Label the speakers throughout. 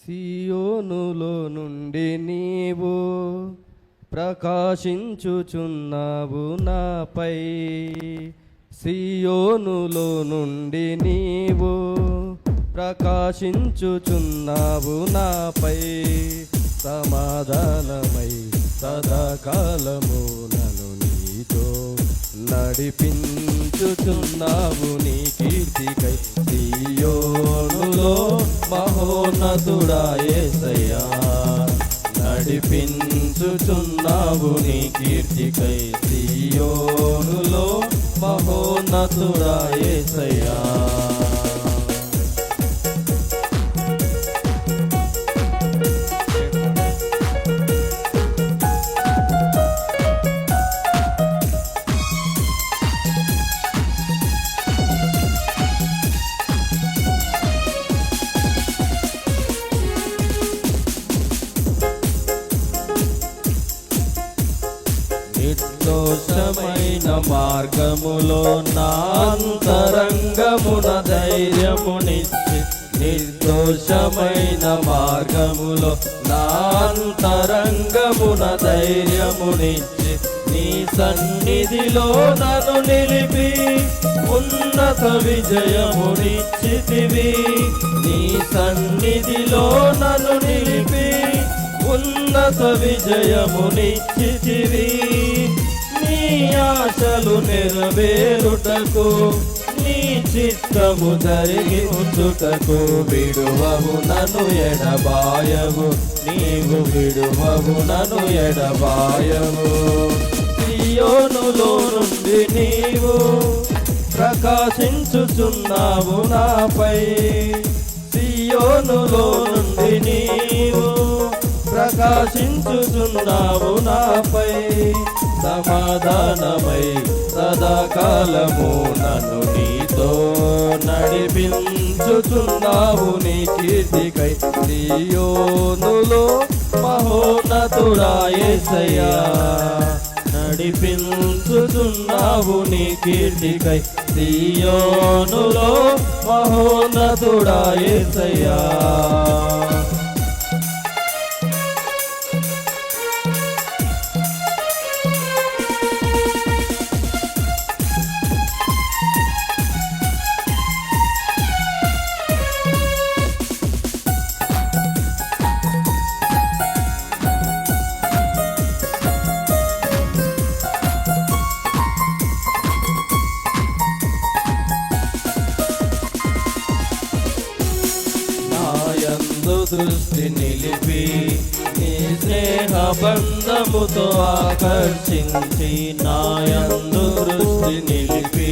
Speaker 1: సియోనులో నుండి నీవు ప్రకాశించుచున్నావు నాపై. సియోనులో నుండి నీవు ప్రకాశించుచున్నావు నాపై. సమాధానమై సదాకాలము నన్ను నీతో నడిపించుచున్నావు నీ కీర్తికై. సియోనులో మహోన్నతుడా యేసయ్యా, నడిపించుచున్నావు నీ కీర్తికై. సియోనులో మహోన్నతుడా యేసయ్యా. నిర్దోషమైన మార్గములో నా అంతరంగమున ధైర్యమునిచ్చి, నిర్దోషమైన మార్గములో నా అంతరంగమున ధైర్యమునిచ్చి, నీ సన్నిధిలో నన్ను నిలిపి ఉన్నత విజయమునిచ్చితివి. నీ సన్నిధిలో నన్ను నిలిపి ఉన్నత విజయమునిచ్చితివి. నీ ఆశలు నెరవేరుటకు, నీ చిత్తము జరిగి ఉంచుటకు విడువవు నన్ను ఎడబాయవు, నీవు విడువవు నన్ను ఎడబాయవు. సియోనులో నుండి నీవు ప్రకాశించుచున్నావు నాపై. సియోనులో నుండి నీవు ప్రకాశించుచున్నావు నాపై. సమాధానమై సదాకాలము నన్ను నీతో నడిపించుచున్నావు నీ కీర్తికై. సియోనులో మహోన్నతుడా యేసయ్యా, నడిపించుచున్నావు నీ కీర్తికై. సియోనులో మహోన్నతుడా యేసయ్యా. దృష్టి నిలిపి నీ స్నేహ బంధముతో ఆకర్షించి, నాయందు దృష్టి నిలిపి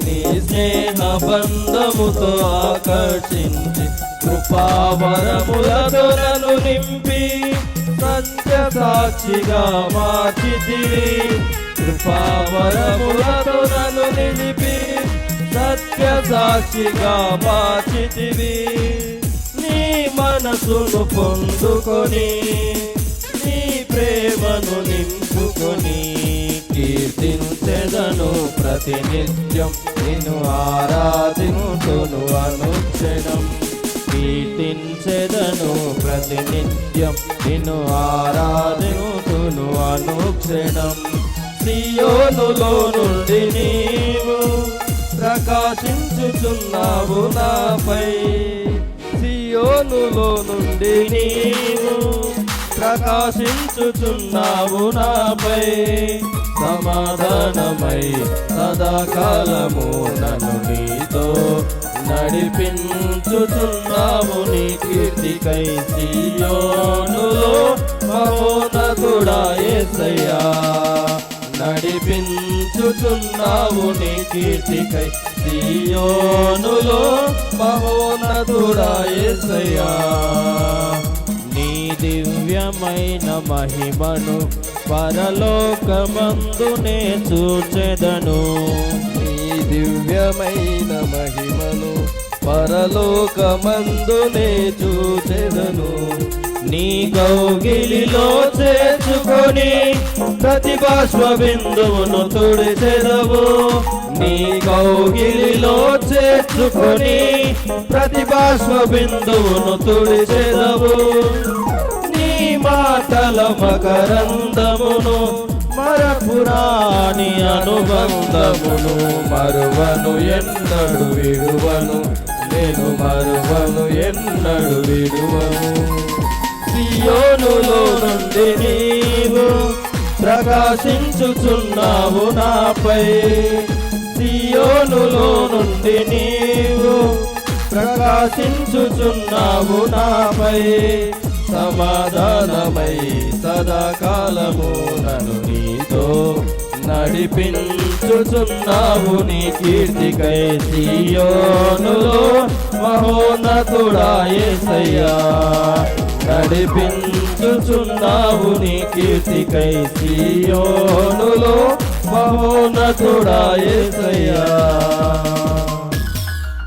Speaker 1: నీ స్నేహ బంధముతో ఆకర్షించి, కృపావరములతో నన్ను నింపి సత్య సాక్షిగా మార్చితివి. కృపావరములతో నన్ను నిలిపి సత్య సాక్షిగా మార్చితివి. నీ మనసును పొందుకొని, నీ ప్రేమను నింపుకొని, కీర్తించెదను ప్రతినిత్యం నిన్ను ఆరాధింతును అనుక్షణం. కీర్తించెదను ప్రతినిత్యం నిన్ను ఆరాధింతును అనుక్షణం. సియోనులో నుండి నీవు ప్రకాశించుచున్నావు నాపై. సియోనులో నుండి నీవు ప్రకాశించుచున్నావు నాపై. సమాధానమై సదాకాలము నన్ను నీతో నడిపించుచున్నావు నీ కీర్తికై. సియోనులో మహోన్నతుడా యేసయ్యా, నడిపించుచున్నావు నీ కీర్తికై. సియోనులో మహోన్నతుడా యేసయ్యా. నీ దివ్యమైన మహిమను పరలోకమందునే చూచెదను. నీ దివ్యమైన మహిమను పరలోకమందునే చూచెదను. నీ కౌగిలిలో చేర్చుకొని ప్రతి బాష్ప బిందువును తుడిచెదవు. నీ కౌగిలిలో చేర్చుకొని ప్రతి బాష్ప బిందువును తుడిచెదవు. నీ మాటల మకరందమును మరపురాని అనుబంధమును మరువను ఎన్నడు విడువను, నేను మరువను ఎన్నడు విడువను. సియోనులో నుండి నీవు ప్రకాశించుచున్నావు నాపై, సియోనులో నుండి నీవు ప్రకాశించుచున్నావు నాపై. సమాధానమై సదాకాలము నన్ను నీతో నడిపించుచున్నావు. నీ కీర్తికై సియోనులో మహోన్నతుడా యేసయ్యా, నడిపించుచున్నావు. నీ కీర్తికై సియోనులో మహోన్నతుడా యేసయ్యా.